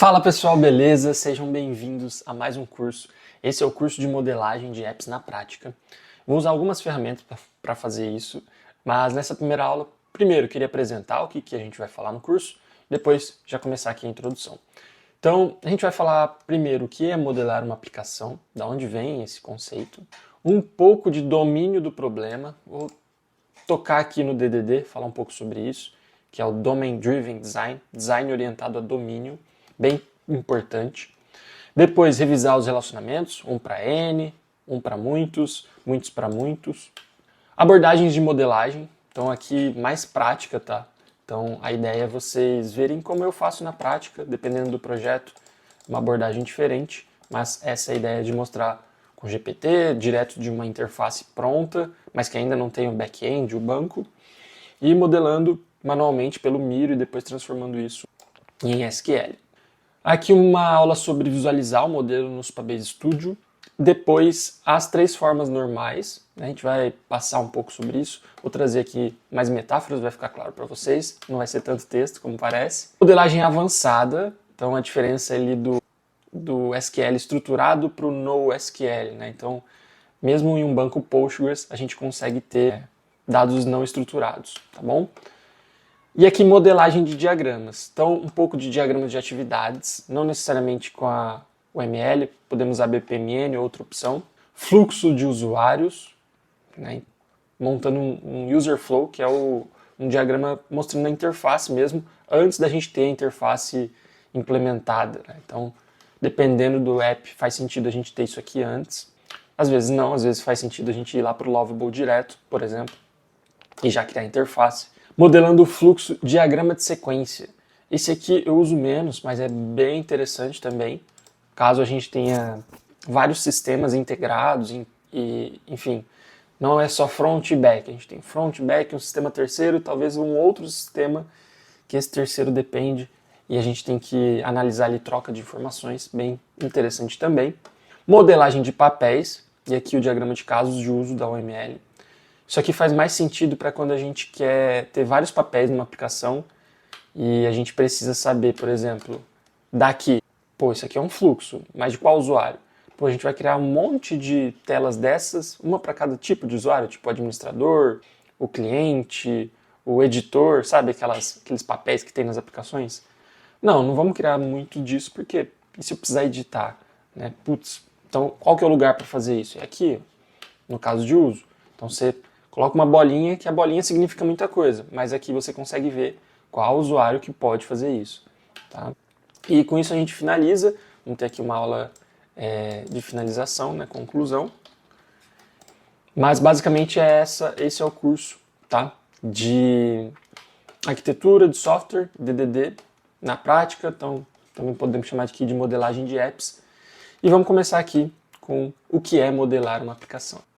Fala pessoal, beleza? Sejam bem-vindos a mais um curso. Esse é o curso de modelagem de apps na prática. Vou usar algumas ferramentas para fazer isso, mas nessa primeira aula, primeiro queria apresentar o que a gente vai falar no curso, depois já começar aqui a introdução. Então, a gente vai falar primeiro o que é modelar uma aplicação, da onde vem esse conceito, um pouco de domínio do problema, vou tocar aqui no DDD, falar um pouco sobre isso, que é o Domain Driven Design, design orientado a domínio, bem importante. Depois, revisar os relacionamentos, um para N, um para muitos, muitos para muitos. Abordagens de modelagem, então aqui mais prática, tá? Então a ideia é vocês verem como eu faço na prática, dependendo do projeto, uma abordagem diferente, mas essa é a ideia de mostrar com GPT, direto de uma interface pronta, mas que ainda não tem o back-end, o banco, e modelando manualmente pelo Miro e depois transformando isso em SQL. Aqui uma aula sobre visualizar o modelo no Supabase Studio. Depois, as três formas normais. A gente vai passar um pouco sobre isso. Vou trazer aqui mais metáforas, vai ficar claro para vocês. Não vai ser tanto texto como parece. Modelagem avançada. Então, a diferença ali do SQL estruturado para o NoSQL, né? Então, mesmo em um banco Postgres, a gente consegue ter dados não estruturados, tá bom? E aqui modelagem de diagramas. Então, um pouco de diagramas de atividades, não necessariamente com a UML, podemos usar BPMN, outra opção. Fluxo de usuários, né, montando um user flow, que é um diagrama mostrando a interface mesmo, antes da gente ter a interface implementada, né? Então, dependendo do app, faz sentido a gente ter isso aqui antes. Às vezes não, às vezes faz sentido a gente ir lá para o Lovable direto, por exemplo, e já criar a interface. Modelando o fluxo, diagrama de sequência. Esse aqui eu uso menos, mas é bem interessante também, caso a gente tenha vários sistemas integrados e, enfim, não é só front e back, a gente tem front, back, um sistema terceiro, talvez um outro sistema que esse terceiro depende e a gente tem que analisar ali troca de informações, bem interessante também. Modelagem de papéis, e aqui o diagrama de casos de uso da UML. Isso aqui faz mais sentido para quando a gente quer ter vários papéis numa aplicação e a gente precisa saber, por exemplo, daqui, pô, isso aqui é um fluxo, mas de qual usuário? Pô, a gente vai criar um monte de telas dessas, uma para cada tipo de usuário, tipo o administrador, o cliente, o editor, sabe aqueles papéis que tem nas aplicações? Não vamos criar muito disso, porque e se eu precisar editar, né? Putz, então qual que é o lugar para fazer isso? É aqui, no caso de uso. Então você coloca uma bolinha, que a bolinha significa muita coisa, mas aqui você consegue ver qual usuário que pode fazer isso. Tá? E com isso a gente finaliza, vamos ter aqui uma aula de finalização, né, conclusão. Mas basicamente esse é o curso, tá? De arquitetura de software, DDD, na prática, então também podemos chamar aqui de modelagem de apps. E vamos começar aqui com o que é modelar uma aplicação.